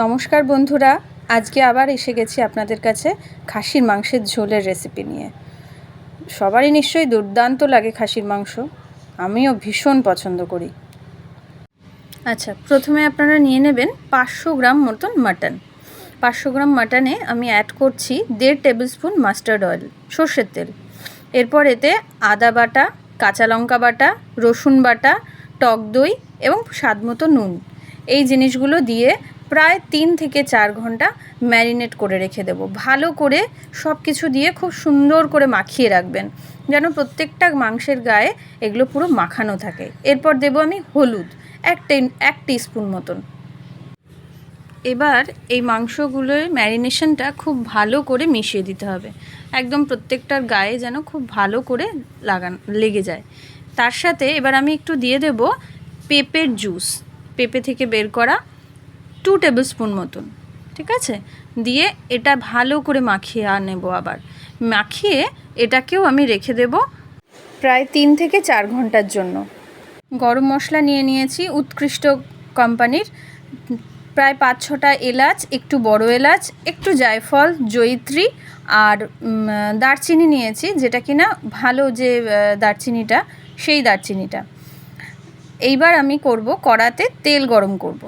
নমস্কার বন্ধুরা, আজকে আবার এসে গেছি আপনাদের কাছে খাসির মাংসের ঝোলের রেসিপি নিয়ে। সবারই নিশ্চয়ই দুর্দান্ত লাগে খাসির মাংস, আমিও ভীষণ পছন্দ করি। আচ্ছা, প্রথমে আপনারা নিয়ে নেবেন 500 গ্রাম মতন মাটন। 500 গ্রাম মাটনে আমি অ্যাড করছি 1.5 টেবিল স্পুন মাস্টার্ড অয়েল, সর্ষের তেল। এরপর এতে আদা বাটা, কাঁচা লঙ্কা বাটা, রসুন বাটা, টক দই এবং স্বাদ মতো নুন, এই জিনিসগুলো দিয়ে প্রায় 3 থেকে 4 ঘন্টা ম্যারিনেট করে রেখে দেবো। ভালো করে সব কিছু দিয়ে খুব সুন্দর করে মাখিয়ে রাখবেন, যেন প্রত্যেকটা মাংসের গায়ে এগুলো পুরো মাখানো থাকে। এরপর দেবো আমি হলুদ 1 টিস্পুন মতন। এবার এই মাংসগুলোর ম্যারিনেশনটা খুব ভালো করে মিশিয়ে দিতে হবে, একদম প্রত্যেকটার গায়ে যেন খুব ভালো করে লেগে যায়। তার সাথে এবার আমি একটু দিয়ে দেব পেঁপের জুস, পেঁপে থেকে বের করা 2 টেবিল স্পুন মতন, ঠিক আছে। দিয়ে এটা ভালো করে মাখিয়ে নেব। আবার মাখিয়ে এটাকেও আমি রেখে দেব প্রায় 3 থেকে 4 ঘন্টার জন্য। গরম মশলা নিয়ে নিয়েছি উৎকৃষ্ট কোম্পানির, প্রায় 5-6টা এলাচ, একটু বড় এলাচ, একটু জায়ফল, জয়িত্রী আর দারচিনি নিয়েছি, যেটা কিনা ভালো যে দারচিনিটা, সেই দারচিনিটা। এইবার আমি করব, কড়াতে তেল গরম করব।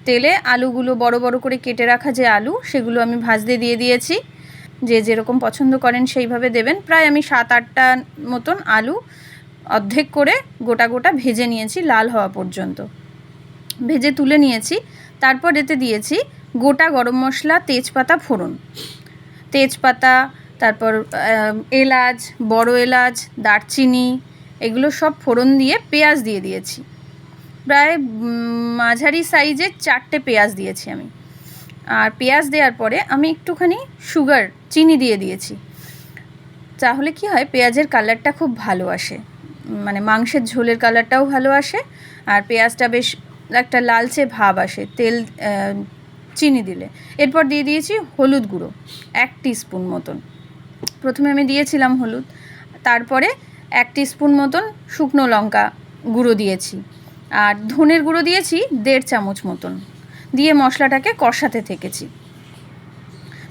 তেলে আলুগুলো বড় বড় করে কেটে রাখা যে আলু, সেগুলো আমি ভাজতে দিয়ে দিয়েছি। যে যেরকম পছন্দ করেন সেইভাবে দেবেন। প্রায় আমি 7-8টা মতন আলু অর্ধেক করে গোটা গোটা ভেজে নিয়েছি, লাল হওয়া পর্যন্ত ভেজে তুলে নিয়েছি। তারপর এতে দিয়েছি গোটা গরম মশলা, তেজপাতা ফোড়ন, তেজপাতা, তারপর এলাচ, বড় এলাচ, দারচিনি, এগুলো সব ফোড়ন দিয়ে পেঁয়াজ দিয়ে দিয়েছি। প্রায় মাঝারি সাইজের 4টে পেঁয়াজ দিয়েছি আমি। আর পেঁয়াজ দেওয়ার পরে আমি একটুখানি চিনি দিয়ে দিয়েছি। তাহলে কি হয়, পেঁয়াজের কালারটা খুব ভালো আসে, মানে মাংসের ঝোলের কালারটাও ভালো আসে, আর পেঁয়াজটা বেশ একটা লালচে ভাব আসে চিনি দিলে। এরপর দিয়ে দিয়েছি হলুদ গুঁড়ো 1 টিস্পুন মতন। প্রথমে আমি দিয়েছিলাম হলুদ, তারপরে 1 টিস্পুন মতন শুকনো লঙ্কা গুঁড়ো দিয়েছি, আর ধনের গুঁড়ো দিয়েছি 1.5 চামচ মতন। দিয়ে মশলাটাকে কষাতে থেকেছি।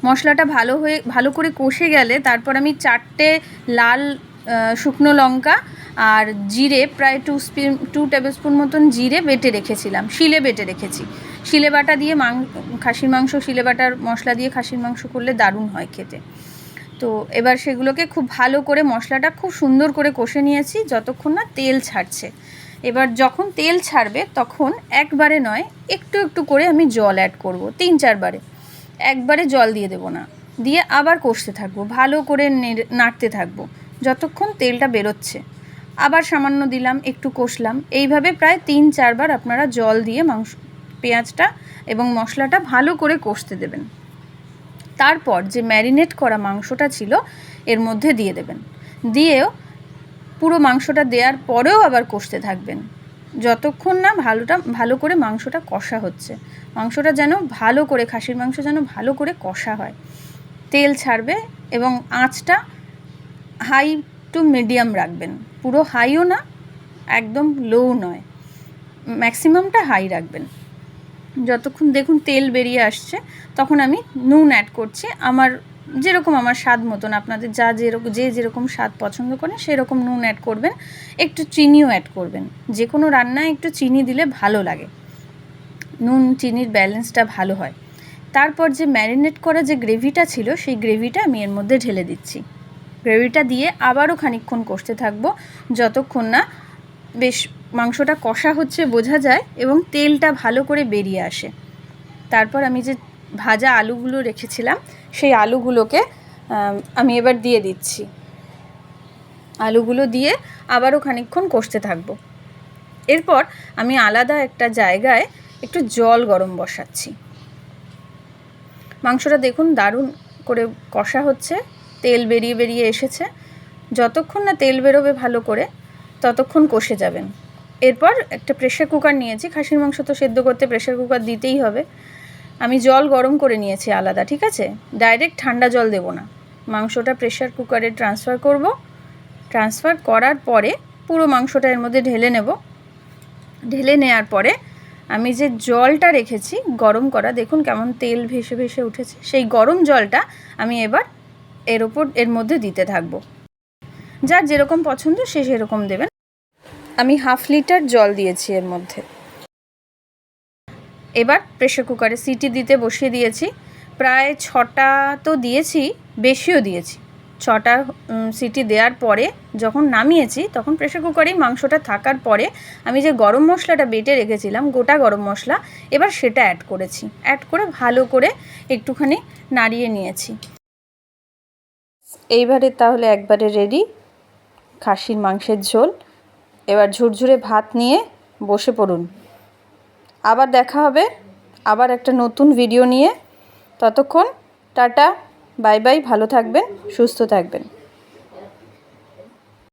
মশলাটা ভালো করে কষে গেলে তারপর আমি 4টে লাল শুকনো লঙ্কা আর জিরে, প্রায় 2 টেবিল স্পুন মতন জিরে বেটে রেখেছিলাম, শিলে বেটে রেখেছি। শিলে বাটা দিয়ে খাসির মাংস, শিলে বাটার মশলা দিয়ে খাসির মাংস করলে দারুণ হয় খেতে। তো এবার সেগুলোকে খুব ভালো করে মশলাটা খুব সুন্দর করে কষে নিয়েছি, যতক্ষণ না তেল ছাড়ছে। এবার যখন তেল ছাড়বে তখন একবারে নয়, একটু একটু করে আমি জল অ্যাড করব, 3-4 বারে। একবারে জল দিয়ে দেবো না, দিয়ে আবার কষতে থাকবো, ভালো করে নাড়তে থাকবো যতক্ষণ তেলটা বেরোচ্ছে। আবার সামান্য দিলাম, একটু কষলাম। এইভাবে প্রায় 3-4 বার আপনারা জল দিয়ে পেঁয়াজটা এবং মশলাটা ভালো করে কষতে দেবেন। তারপর যে ম্যারিনেট করা মাংসটা ছিল এর মধ্যে দিয়ে দেবেন। দিয়েও পুরো মাংসটা দেওয়ার পরেও আবার কষতে থাকবেন, যতক্ষণ না ভালো করে মাংসটা কষা হচ্ছে। মাংসটা যেন ভালো করে, খাসির মাংস যেন ভালো করে কষা হয়, তেল ছাড়বে। এবং আঁচটা হাই টু মিডিয়াম রাখবেন, পুরো হাইও না, একদম লো নয়, ম্যাক্সিমামটা হাই রাখবেন। যতক্ষণ দেখুন তেল বেরিয়ে আসছে তখন আমি নুন অ্যাড করছি, যেরকম আমার স্বাদ মতন। আপনাদের যেরকম স্বাদ পছন্দ করেন সেরকম নুন অ্যাড করবেন, একটু চিনিও অ্যাড করবেন। যে কোনো রান্নায় একটু চিনি দিলে ভালো লাগে, নুন চিনির ব্যালেন্সটা ভালো হয়। তারপর যে ম্যারিনেট করা যে গ্রেভিটা ছিল সেই গ্রেভিটা আমি এর মধ্যে ঢেলে দিচ্ছি। গ্রেভিটা দিয়ে আবারও খানিকক্ষণ কষতে থাকবো, যতক্ষণ না বেশ মাংসটা কষা হচ্ছে বোঝা যায় এবং তেলটা ভালো করে বেরিয়ে আসে। তারপর আমি যে ভাজা আলুগুলো রেখেছিলাম সেই আলুগুলোকে আমি এবার দিয়ে দিচ্ছি। আলুগুলো দিয়ে আবারও খানিকক্ষণ কষতে থাকবো। এরপর আমি আলাদা একটা জায়গায় একটু জল গরম বসাচ্ছি। মাংসটা দেখুন দারুণ করে কষা হচ্ছে, তেল বেরিয়ে এসেছে। যতক্ষণ না তেল বেরোবে ভালো করে ততক্ষণ কষে যাবেন। এরপর একটা প্রেশার কুকার নিয়েছি, খাসির মাংস তো সেদ্ধ করতে প্রেশার কুকার দিতেই হবে। আমি জল গরম করে নিয়েছি আলাদা, ঠিক আছে। ডাইরেক্ট ঠান্ডা জল দেব না, মাংসটা প্রেশার কুকারে ট্রান্সফার করব। ট্রান্সফার করার পরে পুরো মাংসটা এর মধ্যে ঢেলে নেব। ঢেলে নেওয়ার পরে আমি যে জলটা রেখেছি গরম করা, দেখুন কেমন তেল ভেসে ভেসে উঠেছে, সেই গরম জলটা আমি এবার এর মধ্যে দিতে থাকবো। যার যেরকম পছন্দ সে সেরকম দেবেন। আমি 1/2 লিটার জল দিয়েছি এর মধ্যে। এবার প্রেসার কুকারে সিটি দিতে বসিয়ে দিয়েছি। প্রায় 6টা তো দিয়েছি, বেশিও দিয়েছি। 6টা সিটি দেওয়ার পরে যখন নামিয়েছি তখন প্রেসার কুকারেই মাংসটা থাকার পরে আমি যে গরম মশলাটা বেটে রেখেছিলাম, গোটা গরম মশলা, এবার সেটা অ্যাড করেছি। অ্যাড করে ভালো করে একটুখানি নাড়িয়ে নিয়েছি। এইবারে তাহলে একবারে রেডি খাসির মাংসের ঝোল। এবার ঝুরঝুরে ভাত নিয়ে বসে পড়ুন। আবার দেখা হবে আবার একটা নতুন ভিডিও নিয়ে। ততক্ষণ টাটা, বাই বাই, ভালো থাকবেন, সুস্থ থাকবেন।